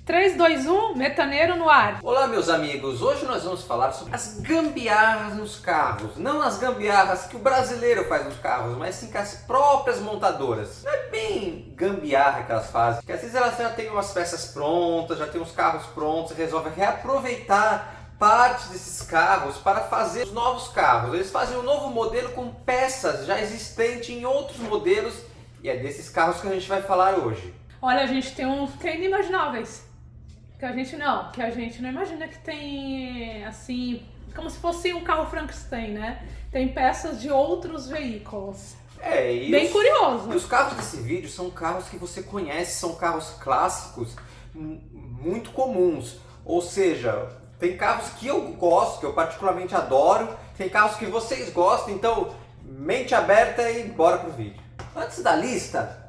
3, 2, 1, metaneiro no ar. Olá, meus amigos, hoje nós vamos falar sobre as gambiarras nos carros. Não as gambiarras que o brasileiro faz nos carros, mas sim que as próprias montadoras. Não é bem gambiarra que elas fazem, porque às vezes elas já têm umas peças prontas, já têm os carros prontos e resolvem reaproveitar partes desses carros para fazer os novos carros. Eles fazem um novo modelo com peças já existentes em outros modelos e é desses carros que a gente vai falar hoje. Olha, a gente tem uns que é inimagináveis. Que a gente não imagina que tem, assim, como se fosse um carro Frankenstein, né? Tem peças de outros veículos. Bem curioso. E os carros desse vídeo são carros que você conhece, são carros clássicos, muito comuns. Ou seja, tem carros que eu gosto, que eu particularmente adoro, tem carros que vocês gostam, então mente aberta e bora pro vídeo. Antes da lista,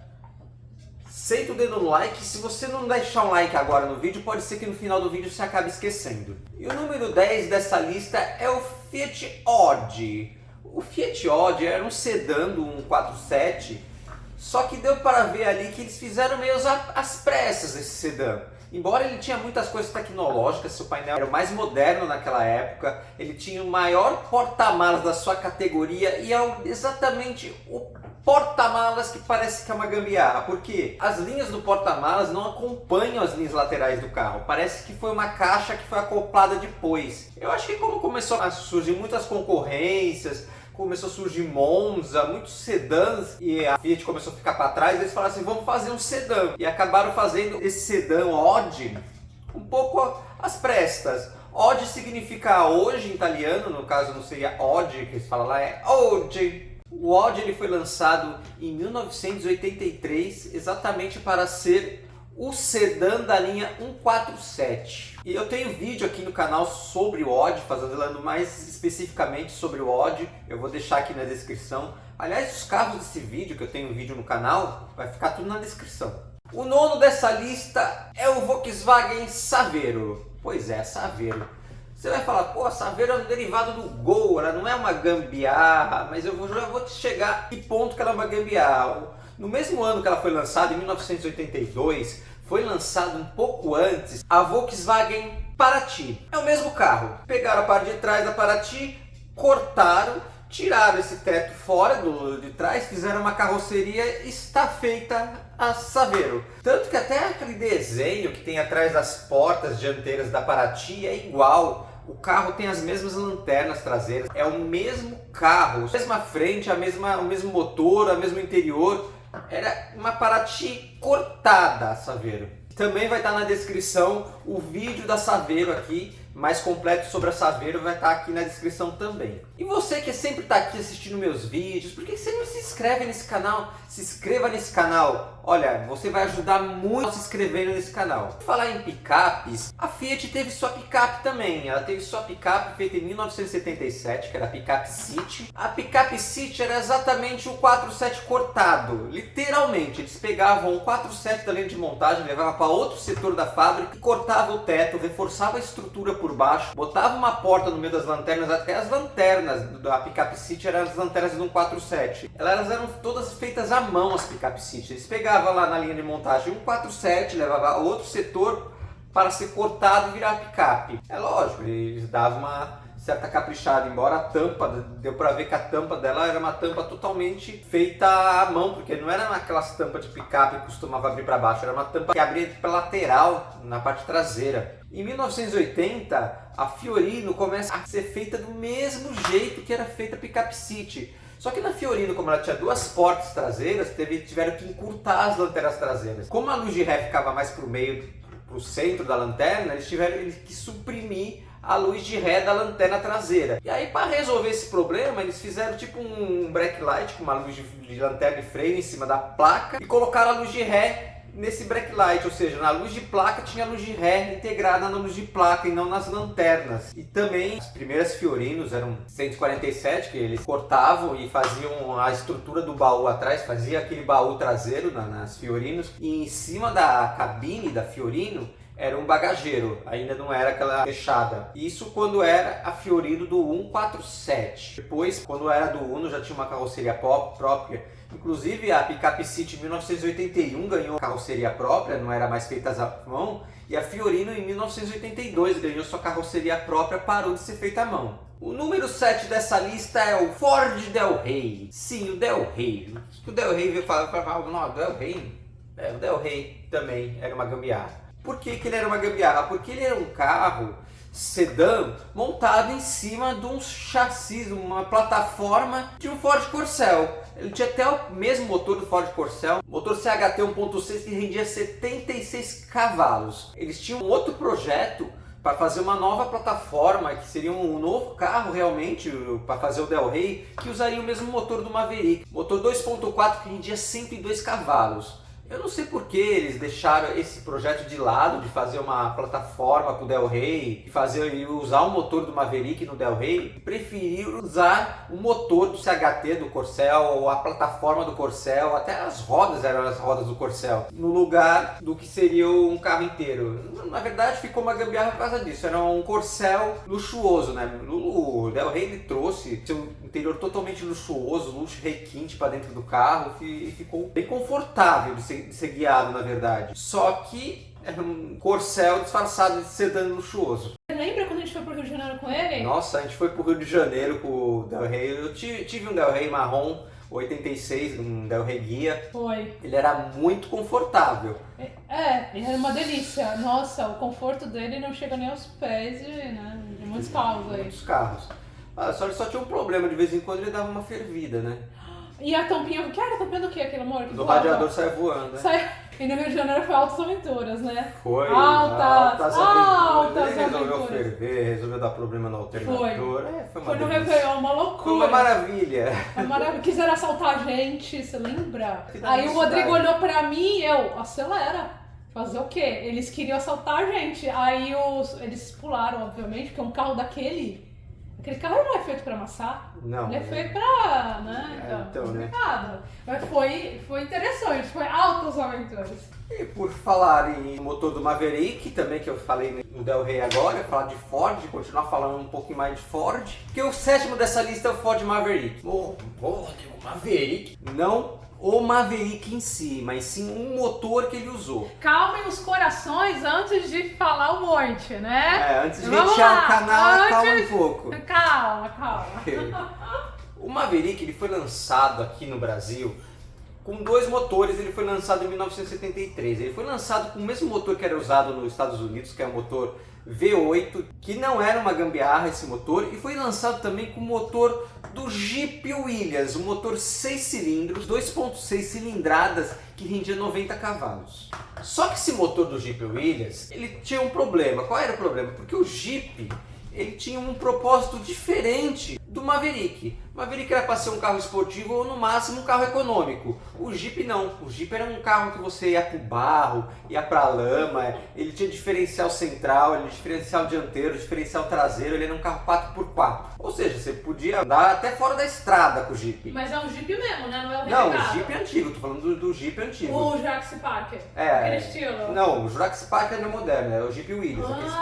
senta o dedo no like. Se você não deixar um like agora no vídeo, pode ser que no final do vídeo você acabe esquecendo. E o número 10 dessa lista é o Fiat Odd. O Fiat Odd era um sedã do 147, só que deu para ver ali que eles fizeram meio às pressas esse sedã. Embora ele tinha muitas coisas tecnológicas, seu painel era o mais moderno naquela época, ele tinha o maior porta-malas da sua categoria e é exatamente o porta-malas que parece que é uma gambiarra, porque as linhas do porta-malas não acompanham as linhas laterais do carro, parece que foi uma caixa que foi acoplada depois. Eu acho que como começou a surgir muitas concorrências, começou a surgir Monza, muitos sedãs e a Fiat começou a ficar para trás, eles falaram assim, vamos fazer um sedã. E acabaram fazendo esse sedã Odd um pouco às prestas. Odd significa hoje em italiano, no caso não seria Odd, que eles falam lá, é Oggi. O Odd ele foi lançado em 1983 exatamente para ser o sedã da linha 147. E eu tenho vídeo aqui no canal sobre o Odd, falando mais especificamente sobre o Odd. Eu vou deixar aqui na descrição. Aliás, os carros desse vídeo, que eu tenho um vídeo no canal, vai ficar tudo na descrição. O nono dessa lista é o Volkswagen Saveiro. Pois é, Saveiro. Você vai falar, pô, a Saveiro é um derivado do Gol, ela não é uma gambiarra, mas eu já vou chegar que ponto que ela é uma gambiarra. No mesmo ano que ela foi lançada, em 1982, foi lançado um pouco antes a Volkswagen Paraty. É o mesmo carro. Pegaram a parte de trás da Paraty, cortaram, tiraram esse teto fora de trás, fizeram uma carroceria e está feita a Saveiro. Tanto que até aquele desenho que tem atrás das portas dianteiras da Paraty é igual. O carro tem as mesmas lanternas traseiras, é o mesmo carro, a mesma frente, o mesmo motor, o mesmo interior. Era uma Paraty cortada, a Saveiro. Também vai estar na descrição o vídeo da Saveiro aqui, mais completo sobre a Saveiro vai estar aqui na descrição também. E você que sempre está aqui assistindo meus vídeos, por que você não se inscreve nesse canal? Se inscreva nesse canal. Olha, você vai ajudar muito se inscrevendo nesse canal. Por falar em picapes, a Fiat teve sua picape também. Ela teve sua picape feita em 1977, que era a picape City. A picape City era exatamente o 47 cortado. Literalmente, eles pegavam o 47 da linha de montagem, levavam para outro setor da fábrica, cortava o teto, reforçava a estrutura por baixo, botava uma porta no meio das lanternas, até as lanternas da picape City eram as lanternas do 147. Elas eram todas feitas à mão, as picape City. Eles pegavam lá na linha de montagem 147, levava a outro setor para ser cortado e virar picape. É lógico, eles davam uma certa caprichada, embora a tampa, deu para ver que a tampa dela era uma tampa totalmente feita à mão, porque não era aquelas tampas de picape que costumava abrir para baixo, era uma tampa que abria para lateral, na parte traseira. Em 1980, a Fiorino começa a ser feita do mesmo jeito que era feita a picape City. Só que na Fiorino, como ela tinha duas portas traseiras, tiveram que encurtar as lanternas traseiras. Como a luz de ré ficava mais para o meio, para o centro da lanterna, eles tiveram que suprimir a luz de ré da lanterna traseira. E aí, para resolver esse problema, eles fizeram tipo um backlight com uma luz de lanterna de freio em cima da placa e colocaram a luz de ré nesse backlight, ou seja, na luz de placa tinha a luz de ré integrada na luz de placa e não nas lanternas. E também as primeiras Fiorinos eram 147, que eles cortavam e faziam a estrutura do baú atrás, fazia aquele baú traseiro nas Fiorinos, e em cima da cabine da Fiorino era um bagageiro, ainda não era aquela fechada. Isso quando era a Fiorino do 147. Depois, quando era do Uno, já tinha uma carroceria própria. Inclusive a Picape City em 1981 ganhou carroceria própria, não era mais feita à mão. E a Fiorino em 1982 ganhou sua carroceria própria, parou de ser feita à mão. O número 7 dessa lista é o Ford Del Rey. Sim, o Del Rey. O Del Rey veio falar, não, Del Rey. O Del Rey também era uma gambiarra. Por que ele era uma gambiarra? Porque ele era um carro sedã montado em cima de um chassi, uma plataforma de um Ford Corcel. Ele tinha até o mesmo motor do Ford Corcel, motor CHT 1.6 que rendia 76 cavalos. Eles tinham um outro projeto para fazer uma nova plataforma, que seria um novo carro realmente, para fazer o Del Rey, que usaria o mesmo motor do Maverick. Motor 2.4 que rendia 102 cavalos. Eu não sei por que eles deixaram esse projeto de lado, de fazer uma plataforma para o Del Rey, e usar o motor do Maverick no Del Rey, e preferiram usar o motor do CHT do Corcel, ou a plataforma do Corcel, até as rodas eram as rodas do Corcel, no lugar do que seria um carro inteiro. Na verdade ficou uma gambiarra por causa disso, era um Corcel luxuoso, né? O Del Rey ele trouxe seu interior totalmente luxuoso, luxo requinte para dentro do carro, e ficou bem confortável de ser guiado, na verdade. Só que era um Corcel disfarçado de sedã luxuoso. Lembra quando a gente foi pro Rio de Janeiro com ele? Nossa, a gente foi pro Rio de Janeiro com o Del Rey. Eu tive um Del Rey marrom 86, um Del Rey guia. Foi. Ele era muito confortável. Ele era uma delícia. Nossa, o conforto dele não chega nem aos pés de muitos carros aí. Muitos carros. Só tinha um problema, de vez em quando ele dava uma fervida, né? E a tampinha, que era a tampinha do que, aquele amor? Do radiador saia voando, né? E no Rio de Janeiro foi altas aventuras, né? Foi, altas aventuras. Ele resolveu ferver, resolveu dar problema no alternador. Foi no Réveillon, uma loucura. Foi uma maravilha. Quiseram assaltar a gente, você lembra? Que Aí o Rodrigo cidade. olhou pra mim e eu, acelera. Fazer o quê? Eles queriam assaltar a gente. Aí eles pularam, obviamente, porque um carro daquele... Aquele carro não é feito pra amassar. Não. Ele é feito pra, né? Então, né? Mas foi interessante, foi altas aventuras. E por falar em motor do Maverick, também que eu falei no Del Rey agora, falar de Ford, continuar falando um pouquinho mais de Ford. Porque o 7º dessa lista é o Ford Maverick. O Maverick. Não o Maverick em si, mas sim um motor que ele usou. Calmem os corações antes de falar o monte, né? Antes de rechear o canal, calma um pouco. Calma. O Maverick ele foi lançado aqui no Brasil com 2 motores, ele foi lançado em 1973. Ele foi lançado com o mesmo motor que era usado nos Estados Unidos, que é o motor V8, que não era uma gambiarra esse motor, e foi lançado também com o motor do Jeep Williams, um motor 6 cilindros, 2.6 cilindradas, que rendia 90 cavalos. Só que esse motor do Jeep Williams, ele tinha um problema. Qual era o problema? Porque o Jeep, ele tinha um propósito diferente do Maverick. O Maverick era para ser um carro esportivo ou no máximo um carro econômico. O Jeep não. O Jeep era um carro que você ia para o barro, ia para a lama, ele tinha diferencial central, ele tinha diferencial dianteiro, diferencial traseiro, ele era um carro 4x4. Ou seja, você podia andar até fora da estrada com o Jeep. Mas é um Jeep mesmo, né? Não é o Não, renegado. o Jeep é antigo, tô falando do Jeep antigo. O Jurassic Park, aquele estilo. Não, o Jurassic Park é moderno, é o Jeep Williams, aqueles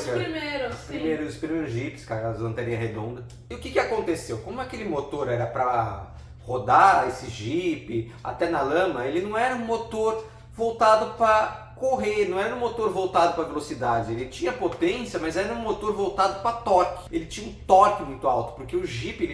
primeiros. Os primeiros Jeeps, cara, as lanterninhas redondas. E o que aconteceu? Como aquele motor era para rodar esse Jeep até na lama, ele não era um motor voltado para correr, não era um motor voltado para velocidade. Ele tinha potência, mas era um motor voltado para torque. Ele tinha um torque muito alto, porque o Jeep ele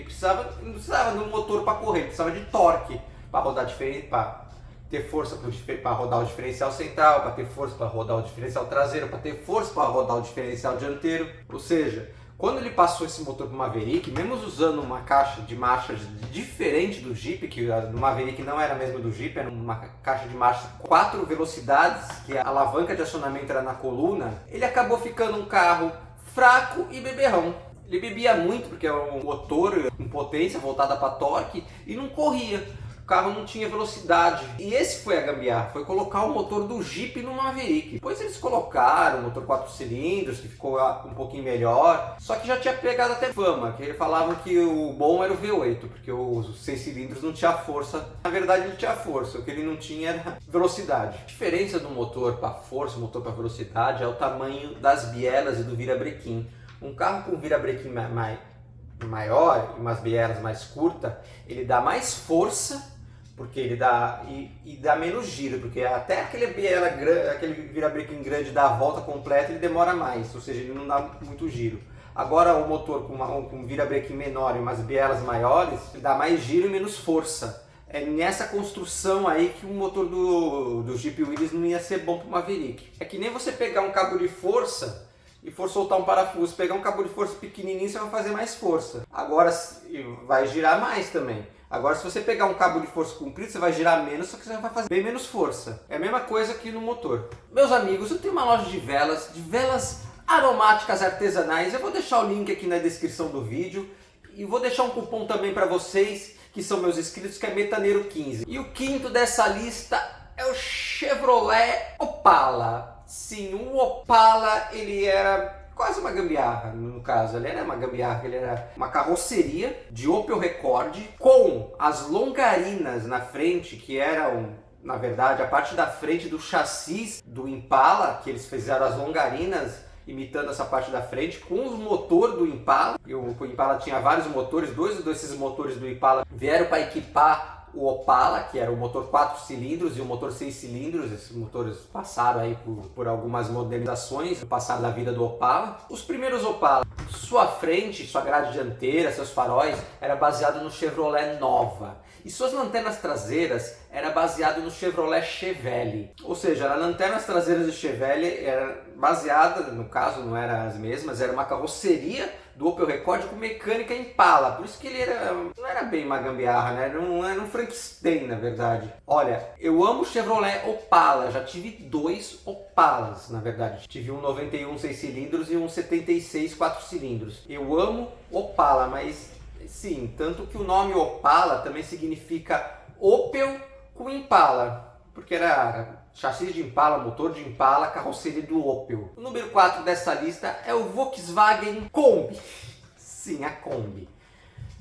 não precisava de um motor para correr, ele precisava de torque para rodar diferente, para ter força para rodar o diferencial central, para ter força para rodar o diferencial traseiro, para ter força para rodar o diferencial dianteiro. Ou seja, quando ele passou esse motor para o Maverick, mesmo usando uma caixa de marchas diferente do Jeep, que no Maverick não era a mesma do Jeep, era uma caixa de marchas 4 velocidades, que a alavanca de acionamento era na coluna, ele acabou ficando um carro fraco e beberrão. Ele bebia muito porque é um motor com potência voltada para torque e não corria. O carro não tinha velocidade. E esse foi a gambiarra, foi colocar o motor do Jeep no Maverick. Depois eles colocaram o motor 4 cilindros, que ficou um pouquinho melhor. Só que já tinha pegado até fama, que eles falavam que o bom era o V8, porque os 6 cilindros não tinha força. Na verdade ele tinha força, o que ele não tinha era velocidade. A diferença do motor para força, motor para velocidade, é o tamanho das bielas e do virabrequim. Um carro com virabrequim maior e umas bielas mais curtas, ele dá mais força, porque ele dá e dá menos giro, porque até aquele virabrequim grande dar a volta completa, ele demora mais, ou seja, ele não dá muito giro. Agora o motor com um virabrequim menor e umas bielas maiores, ele dá mais giro e menos força. É nessa construção aí que o motor do Jeep Willys não ia ser bom para o Maverick. É que nem você pegar um cabo de força e for soltar um parafuso, pegar um cabo de força pequenininho, você vai fazer mais força. Agora vai girar mais também. Agora, se você pegar um cabo de força comprido, você vai girar menos, só que você vai fazer bem menos força. É a mesma coisa aqui no motor. Meus amigos, eu tenho uma loja de velas aromáticas artesanais. Eu vou deixar o link aqui na descrição do vídeo. E vou deixar um cupom também para vocês, que são meus inscritos, que é Metaneiro 15. E o quinto dessa lista é o Chevrolet Opala. Sim, o Opala, ele era quase uma gambiarra, no caso. Ele era uma gambiarra, ele era uma carroceria de Opel Rekord com as longarinas na frente, que eram, na verdade, a parte da frente do chassi do Impala, que eles fizeram as longarinas imitando essa parte da frente, com os motores do Impala. E o Impala tinha vários motores, dois desses motores do Impala vieram para equipar o Opala, que era o motor 4 cilindros e o motor 6 cilindros. Esses motores passaram aí por algumas modernizações no passar da vida do Opala. Os primeiros Opala, sua frente, sua grade dianteira, seus faróis, era baseado no Chevrolet Nova. E suas lanternas traseiras era baseado no Chevrolet Chevelle. Ou seja, as lanternas traseiras do Chevelle era baseada, no caso não eram as mesmas, era uma carroceria do Opel Rekord com mecânica Impala. Por isso que ele não era bem uma gambiarra, né? Era um Frankenstein, na verdade. Olha, eu amo o Chevrolet Opala, já tive 2 Opalas, na verdade. Tive um 91 6 cilindros e um 76 4 cilindros. Eu amo Opala, mas sim, tanto que o nome Opala também significa Opel com Impala, porque era chassi de Impala, motor de Impala, carroceria do Opel. O número 4 dessa lista é o Volkswagen Kombi. Sim, a Kombi.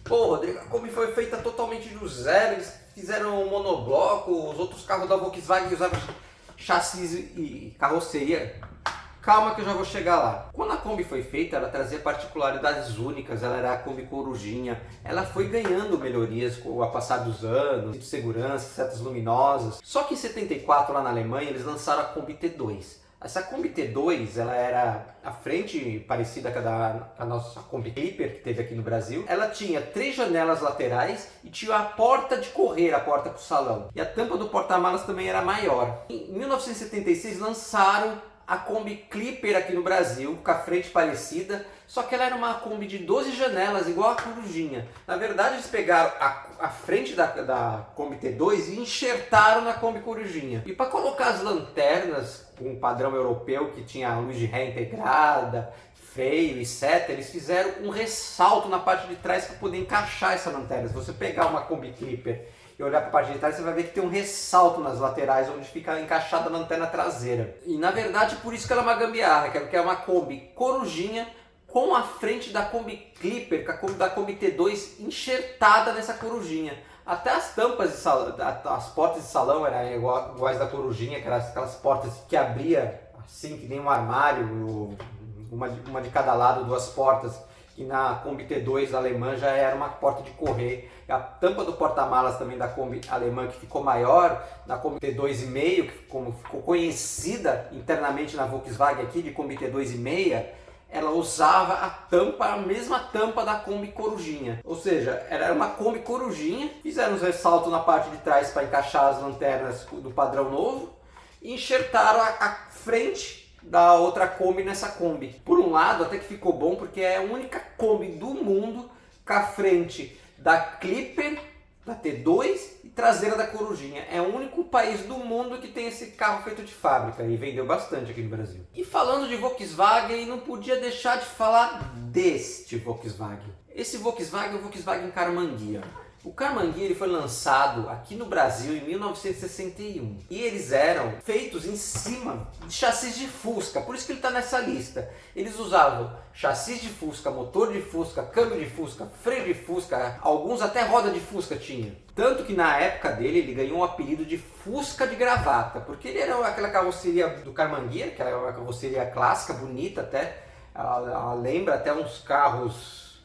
Pô, Rodrigo, a Kombi foi feita totalmente do zero, eles fizeram um monobloco, os outros carros da Volkswagen usavam chassis e carroceria. Calma que eu já vou chegar lá. Quando a Kombi foi feita, ela trazia particularidades únicas, ela era a Kombi Corujinha. Ela foi ganhando melhorias com o passar dos anos, de segurança, setas luminosas. Só que em 74, lá na Alemanha, eles lançaram a Kombi T2. Essa Kombi T2, ela era a frente parecida com a nossa Kombi Clipper, que teve aqui no Brasil. Ela tinha 3 janelas laterais e tinha a porta de correr, a porta para o salão. E a tampa do porta-malas também era maior. Em 1976, lançaram a Kombi Clipper aqui no Brasil, com a frente parecida, só que ela era uma Kombi de 12 janelas, igual a Corujinha. Na verdade, eles pegaram a frente da Kombi T2 e enxertaram na Kombi Corujinha. E para colocar as lanternas com o padrão europeu, que tinha a luz de ré integrada, freio e seta, eles fizeram um ressalto na parte de trás para poder encaixar essa lanterna. Se você pegar uma Kombi Clipper e olhar para a parte de trás, você vai ver que tem um ressalto nas laterais, onde fica encaixada a lanterna traseira. E na verdade, por isso que ela é uma gambiarra, que é uma Kombi Corujinha com a frente da Kombi Clipper, da Kombi T2 enxertada nessa Corujinha. Até as tampas, as portas de salão eram iguais da Corujinha, que eram aquelas portas que abria assim, que nem um armário, uma de cada lado, 2 portas. Que na Kombi T2 alemã já era uma porta de correr. A tampa do porta-malas também da Kombi alemã, que ficou maior, na Kombi T2,5, que ficou conhecida internamente na Volkswagen aqui, de Kombi T2,5, ela usava a mesma tampa da Kombi Corujinha. Ou seja, era uma Kombi Corujinha, fizeram os ressaltos na parte de trás para encaixar as lanternas do padrão novo e enxertaram a frente da outra Kombi nessa Kombi. Por um lado, até que ficou bom, porque é a única Kombi do mundo com a frente da Clipper, da T2 e traseira da Corujinha. É o único país do mundo que tem esse carro feito de fábrica e vendeu bastante aqui no Brasil. E falando de Volkswagen, não podia deixar de falar deste Volkswagen. Esse Volkswagen é o Volkswagen Carmanguia. O Carmanguia ele foi lançado aqui no Brasil em 1961 e eles eram feitos em cima de chassis de Fusca, por isso que ele está nessa lista. Eles usavam chassis de Fusca, motor de Fusca, câmbio de Fusca, freio de Fusca, alguns até roda de Fusca tinha. Tanto que na época dele ele ganhou um apelido de Fusca de gravata, porque ele era aquela carroceria do Carmanguia, que era uma carroceria clássica, bonita até, ela lembra até uns carros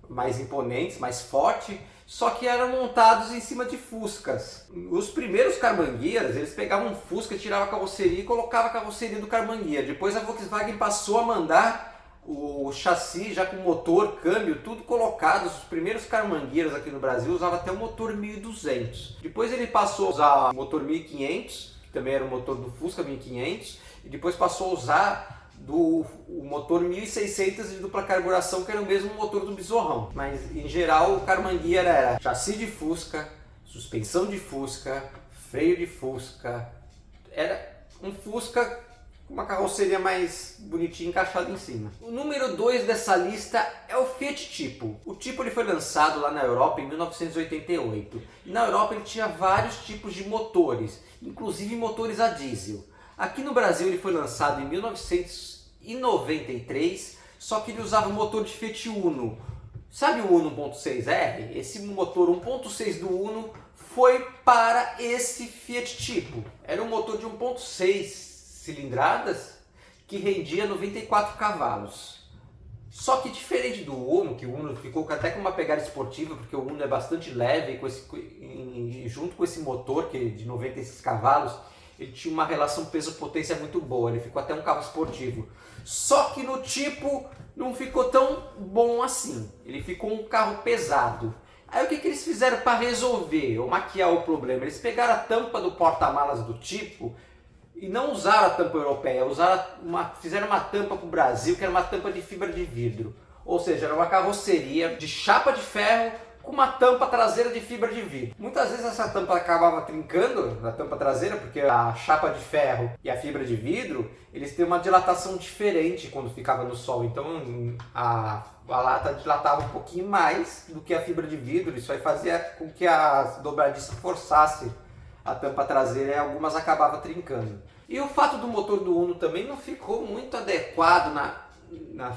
mais imponentes, mais fortes, só que eram montados em cima de Fuscas. Os primeiros Carmanguias, eles pegavam um Fusca, tiravam a carroceria e colocavam a carroceria do Carmanguia. Depois a Volkswagen passou a mandar o chassi já com motor, câmbio, tudo colocado. Os primeiros Carmangueiros aqui no Brasil usavam até o motor 1200. Depois ele passou a usar o motor 1500, que também era o motor do Fusca 1500, e depois passou a usar o motor 1600 de dupla carburação, que era o mesmo motor do Besourrão. Mas em geral o Carmanguia era chassi de Fusca, suspensão de Fusca, freio de Fusca. Era um Fusca com uma carroceria mais bonitinha encaixada em cima. O número 2 dessa lista é o Fiat Tipo. O Tipo ele foi lançado lá na Europa em 1988. E na Europa ele tinha vários tipos de motores, inclusive motores a diesel. Aqui no Brasil ele foi lançado em 1993, só que ele usava o motor de Fiat Uno. Sabe o Uno 1.6R? Esse motor 1.6 do Uno foi para esse Fiat Tipo. Era um motor de 1.6 cilindradas que rendia 94 cavalos. Só que diferente do Uno, que o Uno ficou até com uma pegada esportiva, porque o Uno é bastante leve, junto com esse motor que é de 96 cavalos, ele tinha uma relação peso-potência muito boa, ele ficou até um carro esportivo. Só que no Tipo não ficou tão bom assim, ele ficou um carro pesado. Aí o que eles fizeram para resolver ou maquiar o problema? Eles pegaram a tampa do porta-malas do Tipo e não usaram a tampa europeia, fizeram uma tampa para o Brasil, que era uma tampa de fibra de vidro. Ou seja, era uma carroceria de chapa de ferro com uma tampa traseira de fibra de vidro. Muitas vezes essa tampa acabava trincando na tampa traseira, porque a chapa de ferro e a fibra de vidro, eles têm uma dilatação diferente quando ficava no sol. Então a lata dilatava um pouquinho mais do que a fibra de vidro. Isso aí fazia com que a dobradiça forçasse a tampa traseira e algumas acabavam trincando. E o fato do motor do Uno também não ficou muito adequado na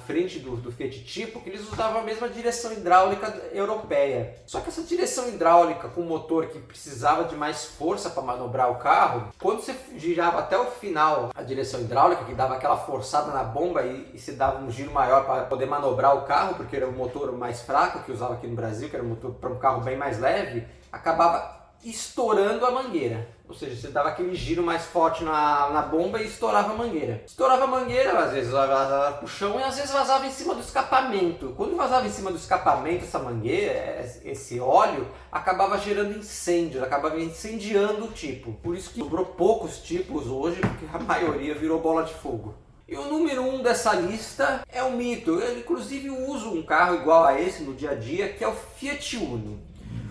frente do Fiat Tipo, que eles usavam a mesma direção hidráulica europeia. Só que essa direção hidráulica com motor que precisava de mais força para manobrar o carro, quando você girava até o final a direção hidráulica, que dava aquela forçada na bomba e se dava um giro maior para poder manobrar o carro, porque era um motor mais fraco que usava aqui no Brasil, que era um motor para um carro bem mais leve, acabava estourando a mangueira. Ou seja, você dava aquele giro mais forte na bomba e estourava a mangueira. Estourava a mangueira, às vezes vazava pro chão e às vezes vazava em cima do escapamento. Quando vazava em cima do escapamento essa mangueira, esse óleo, acabava gerando incêndio, acabava incendiando o Tipo. Por isso que sobrou poucos Tipos hoje, porque a maioria virou bola de fogo. E o número 1 dessa lista é o Mito. Eu inclusive uso um carro igual a esse no dia a dia, que é o Fiat Uno.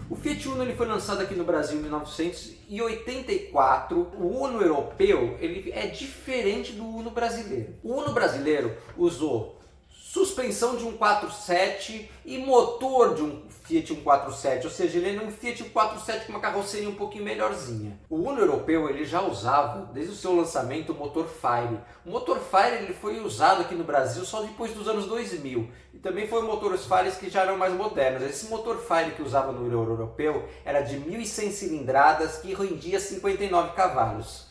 O Fiat Uno ele foi lançado aqui no Brasil em 1984. O Uno europeu ele é diferente do Uno brasileiro. O Uno brasileiro usou suspensão de 147 e motor de um Fiat 147, ou seja, ele é um Fiat 147 com uma carroceria um pouquinho melhorzinha. O Uno europeu ele já usava, desde o seu lançamento, o motor Fire. O motor Fire ele foi usado aqui no Brasil só depois dos anos 2000. E também foi motores Fire que já eram mais modernos. Esse motor Fire que usava no Uno europeu era de 1100 cilindradas que rendia 59 cavalos.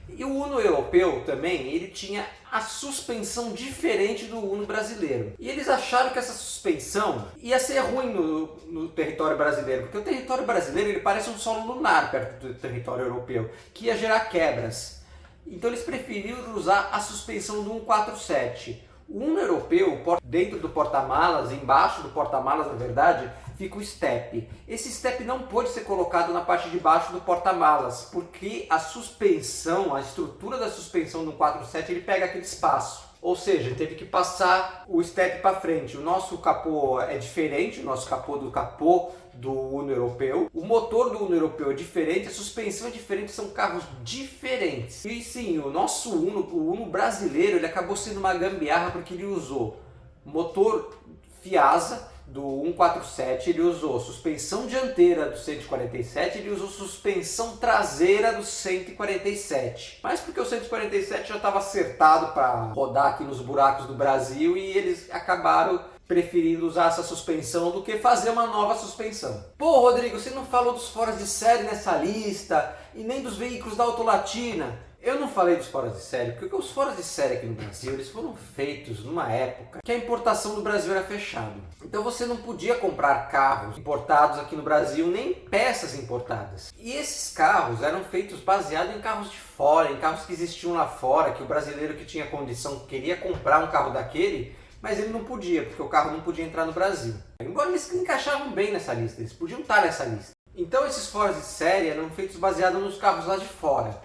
E o Uno europeu também, ele tinha a suspensão diferente do Uno brasileiro. E eles acharam que essa suspensão ia ser ruim no território brasileiro, porque o território brasileiro ele parece um solo lunar perto do território europeu, que ia gerar quebras. Então eles preferiram usar a suspensão do 147. O Uno europeu, dentro do porta-malas, embaixo do porta-malas na verdade, fica o step. Esse step não pode ser colocado na parte de baixo do porta-malas, porque a suspensão, a estrutura da suspensão do 147, ele pega aquele espaço. Ou seja, teve que passar o step para frente. O nosso capô é diferente, o nosso capô do Uno europeu. O motor do Uno europeu é diferente, a suspensão é diferente, são carros diferentes. E sim, o nosso Uno, o Uno brasileiro, ele acabou sendo uma gambiarra porque ele usou motor Fiasa, do 147 ele usou suspensão dianteira do 147, ele usou suspensão traseira do 147. Mas porque o 147 já estava acertado para rodar aqui nos buracos do Brasil e eles acabaram preferindo usar essa suspensão do que fazer uma nova suspensão. Pô, Rodrigo, você não falou dos foras de série nessa lista e nem dos veículos da Autolatina. Eu não falei dos foras de série, porque os foras de série aqui no Brasil, eles foram feitos numa época que a importação do Brasil era fechada. Então você não podia comprar carros importados aqui no Brasil, nem peças importadas. E esses carros eram feitos baseados em carros de fora, em carros que existiam lá fora, que o brasileiro que tinha condição queria comprar um carro daquele, mas ele não podia, porque o carro não podia entrar no Brasil. Embora eles encaixavam bem nessa lista, eles podiam estar nessa lista. Então esses foras de série eram feitos baseados nos carros lá de fora.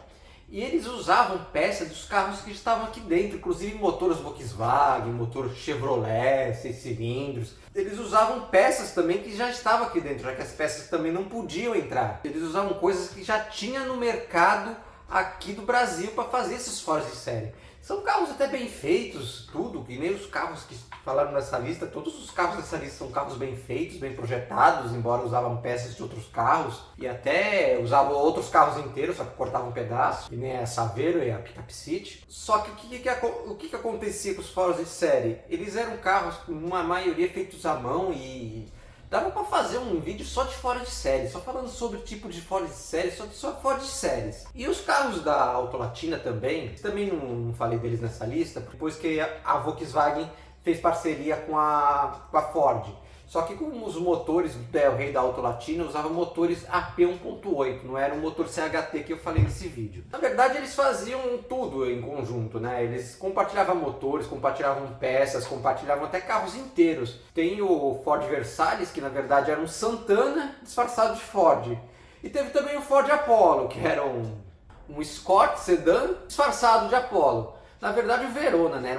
E eles usavam peças dos carros que estavam aqui dentro, inclusive motores Volkswagen, motor Chevrolet, 6 cilindros. Eles usavam peças também que já estavam aqui dentro, já que as peças também não podiam entrar. Eles usavam coisas que já tinha no mercado aqui do Brasil para fazer esses foras de série. São carros até bem feitos, tudo, que nem os carros que falaram nessa lista, todos os carros dessa lista são carros bem feitos, bem projetados, embora usavam peças de outros carros e até usavam outros carros inteiros, só que cortavam um pedaço, que nem a Saveiro e a Pickup City. Só que o que acontecia com os foras de série? Eles eram carros, uma maioria feitos à mão e dava pra fazer um vídeo só de fora de série, só falando sobre tipo de fora de série, só fora de séries. E os carros da Autolatina também não falei deles nessa lista, depois que a Volkswagen fez parceria com a Ford. Só que com os motores do Del Rey da Autolatina usavam motores AP 1.8, não era um motor CHT que eu falei nesse vídeo. Na verdade eles faziam tudo em conjunto, né? Eles compartilhavam motores, compartilhavam peças, compartilhavam até carros inteiros. Tem o Ford Versalhes, que na verdade era um Santana disfarçado de Ford. E teve também o Ford Apollo, que era um Escort sedã disfarçado de Apollo. Na verdade o Verona, né?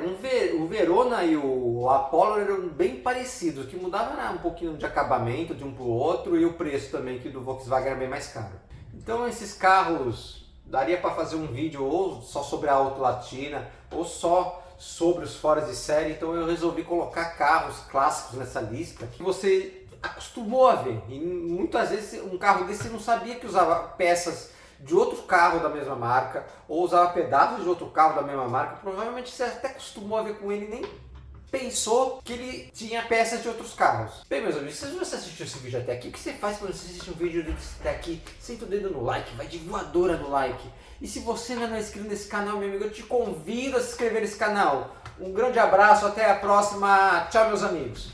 O Verona e o Apollo eram bem parecidos, o que mudava era um pouquinho de acabamento de um para o outro e o preço também, que do Volkswagen era bem mais caro. Então esses carros daria para fazer um vídeo ou só sobre a Autolatina ou só sobre os foras de série, então eu resolvi colocar carros clássicos nessa lista que você acostumou a ver. E muitas vezes um carro desse você não sabia que usava peças de outro carro da mesma marca, ou usava pedaços de outro carro da mesma marca. Provavelmente você até acostumou a ver com ele, nem pensou que ele tinha peças de outros carros. Bem, meus amigos, se você assistiu esse vídeo até aqui, o que você faz quando você assiste um vídeo desse até aqui? Senta o dedo no like, vai de voadora no like. E se você ainda não é inscrito nesse canal, meu amigo, eu te convido a se inscrever nesse canal. Um grande abraço, até a próxima. Tchau, meus amigos.